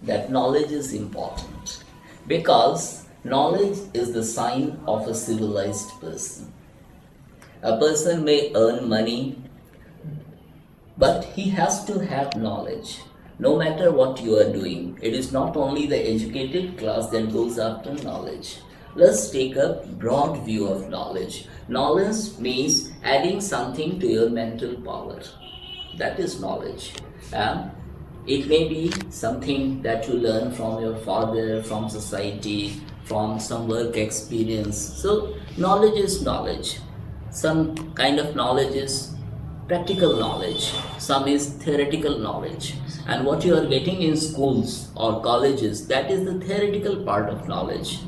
that knowledge is important because knowledge is the sign of a civilized person. A person may earn money, but he has to have knowledge. No matter what you are doing, it is not only the educated class that goes after knowledge. Let's take a broad view of knowledge. Knowledge means adding something to your mental power. That is knowledge. It may be something that you learn from your father, from society, from some work experience. So, knowledge is knowledge. Some kind of knowledge is practical knowledge, some is theoretical knowledge, and what you are getting in schools or colleges, that is the theoretical part of knowledge.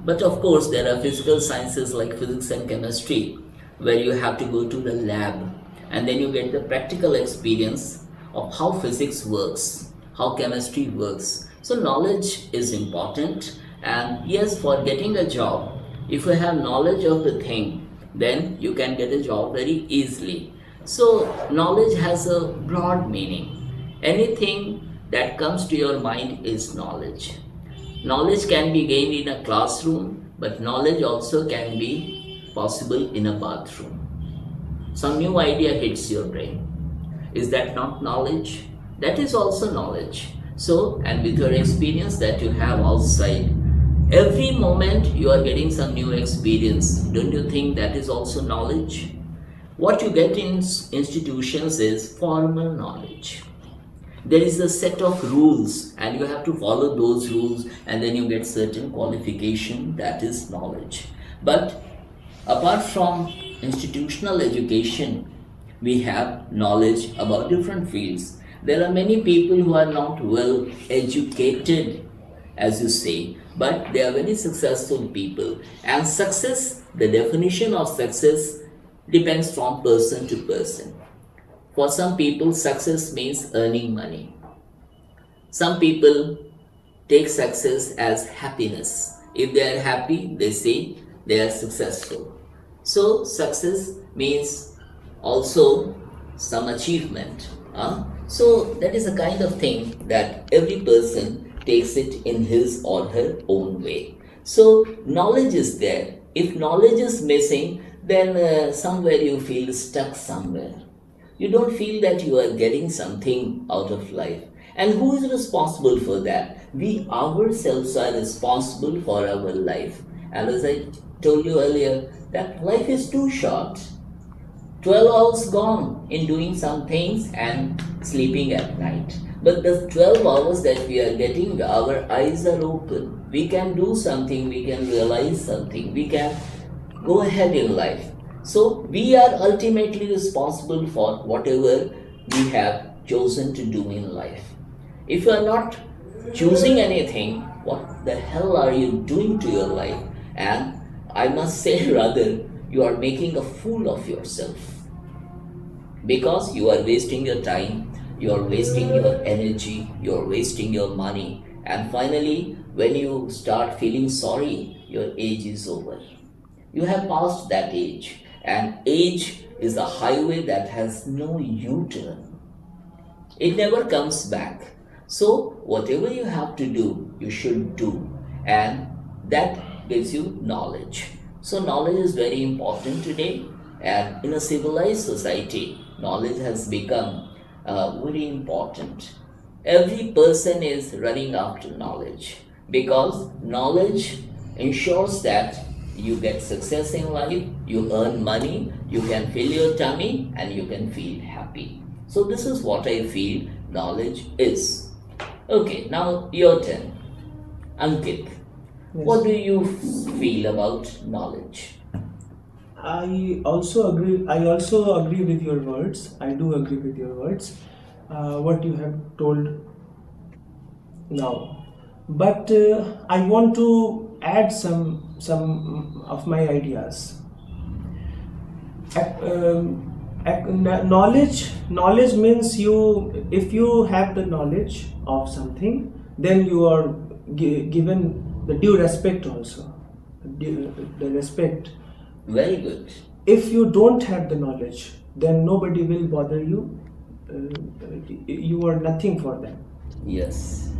But of course there are physical sciences like physics and chemistry where you have to go to the lab and then you get the practical experience of how physics works, how chemistry works. So knowledge is important, and yes, for getting a job, if you have knowledge of the thing, then you can get a job very easily. So knowledge has a broad meaning. Anything that comes to your mind is knowledge. Knowledge can be gained in a classroom, but knowledge also can be possible in a bathroom. Some new idea hits your brain. Is that not knowledge? That is also knowledge. So, and with your experience that you have outside, every moment you are getting some new experience. Don't you think that is also knowledge? What you get in institutions is formal knowledge. There is a set of rules and you have to follow those rules and then you get certain qualification, that is knowledge. But apart from institutional education, we have knowledge about different fields. There are many people who are not well educated, as you say, but they are very successful people. And success, the definition of success depends from person to person. For some people, success means earning money. Some people take success as happiness. If they are happy, they say they are successful. So, success means also some achievement. So, that is a kind of thing that every person takes it in his or her own way. So, knowledge is there. If knowledge is missing, then somewhere you feel stuck somewhere. You don't feel that you are getting something out of life. And who is responsible for that? We ourselves are responsible for our life. And as I told you earlier, that life is too short. 12 hours gone in doing some things and sleeping at night. But the 12 hours that we are getting, our eyes are open. We can do something, we can realize something, we can go ahead in life. So we are ultimately responsible for whatever we have chosen to do in life. If you are not choosing anything, what the hell are you doing to your life? And I must say rather, you are making a fool of yourself. Because you are wasting your time, you are wasting your energy, you are wasting your money. And finally, when you start feeling sorry, your age is over. You have passed that age, and age is a highway that has no U-turn. It never comes back. So whatever you have to do, you should do, and that gives you knowledge. So knowledge is very important today, and in a civilized society, knowledge has become very important. Every person is running after knowledge because knowledge ensures that you get success in life, you earn money, you can fill your tummy, and you can feel happy. So this is what I feel knowledge is. Okay, now your turn. Ankit, Yes. what do you feel about knowledge? I also agree with your words. I do agree with your words. What you have told now, but I want to add some of my ideas. Knowledge means you, if you have the knowledge of something, then you are given the due respect also, the respect. Very good. If you don't have the knowledge, then nobody will bother you. You are nothing for them. Yes.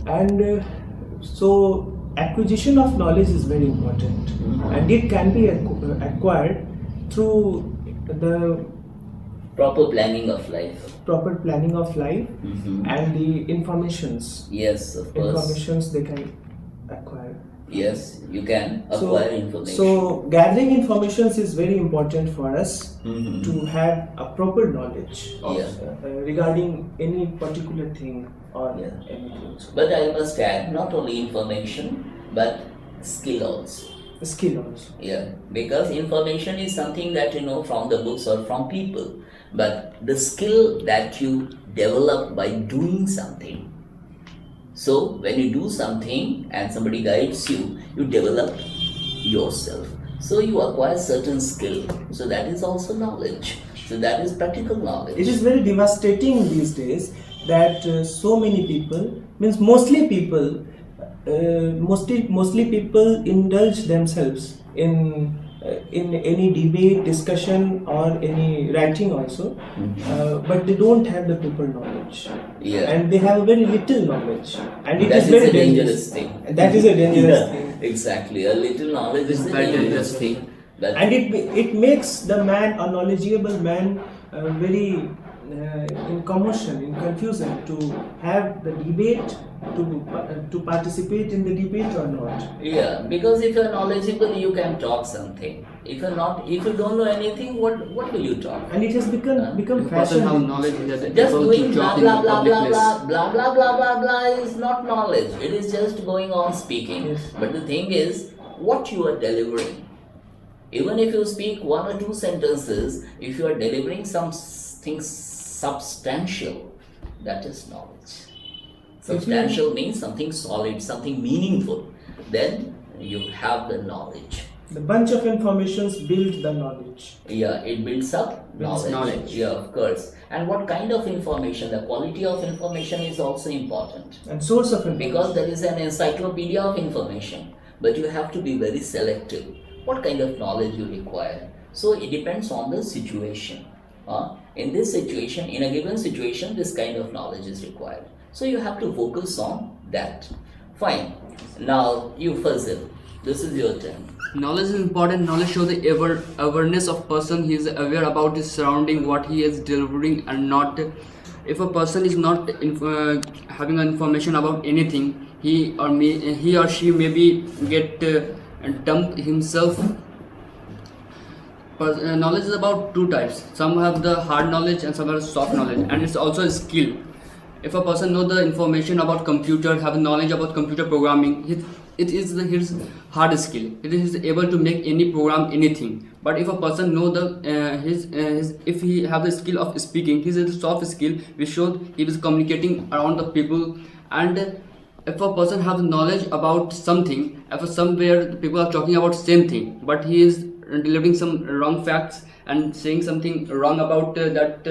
And so acquisition of knowledge is very important, and it can be acquired through the Proper planning of life. proper planning of life and the informations Yes, of course. informations they can acquire. Yes, you can acquire information. So gathering informations is very important for us Mhm. to have a proper knowledge of, Yeah. regarding any particular thing or Yeah. anything. But I must add, not only information, but skill also. Skill also. Yeah, because information is something that you know from the books or from people, but the skill that you develop by doing something. So when you do something and somebody guides you, you develop yourself. So you acquire certain skill. So that is also knowledge. So that is practical knowledge. It is very devastating these days that so many people, means mostly people indulge themselves in any debate, discussion, or any writing also, but they don't have the proper knowledge. Yeah. And they have very little knowledge, and it That is is very a dangerous thing. That is a dangerous Yeah, thing. exactly. A little knowledge is a Very dangerous dangerous thing. But And it makes the man, a knowledgeable man, very in commotion, in confusion, to have the debate, to participate in the debate or not. yeah, because if you're knowledgeable, you can talk something. If you're not, if you don't know anything, what will you talk? And it has become If a person fashion. have knowledge, he is Just able doing to blah talk blah in blah public blah place. blah blah blah blah blah blah is not knowledge. It is just going on speaking. Yes. But the thing is, what you are delivering. Even if you speak one or two sentences, if you are delivering something substantial, that is knowledge. Substantial means something solid, something meaningful. Then you have the knowledge. The bunch of informations build the knowledge. Yeah, it builds up Builds knowledge. Yeah, of course. And what kind of information? The quality of information is also important. And source of information. Because there is an encyclopedia of information, but you have to be very selective. What kind of knowledge you require? So it depends on the situation. In this situation, in a given situation, this kind of knowledge is required. So you have to focus on that. Fine. Now you Fazil, this is your turn. Knowledge is important. Knowledge shows the awareness of person. He is aware about his surrounding, what he is delivering and not. If a person is not having information about anything, he or she maybe get dumped himself. Knowledge is about two types. Some have the hard knowledge and some have soft knowledge, and it's also a skill. If a person know the information about computer, have knowledge about computer programming, it is his hard skill. It is able to make any program, anything. But if a person know the his if he have the skill of speaking, his is a soft skill which shows he is communicating around the people. And if a person have knowledge about something, if somewhere the people are talking about same thing, but he is delivering some wrong facts and saying something wrong about that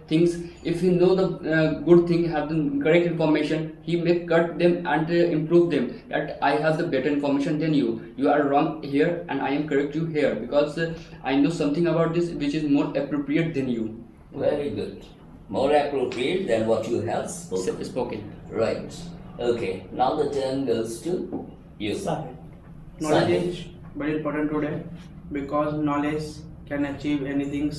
things, if he know the good thing, have the correct information, he may cut them and improve them, that I have the better information than you are wrong here and I am correct you here, because I know something about this which is more appropriate than you. Very good. More appropriate than what you have spoken. Right. Okay. Now the turn goes to you. Sahib. Knowledge is very important today because knowledge can achieve anything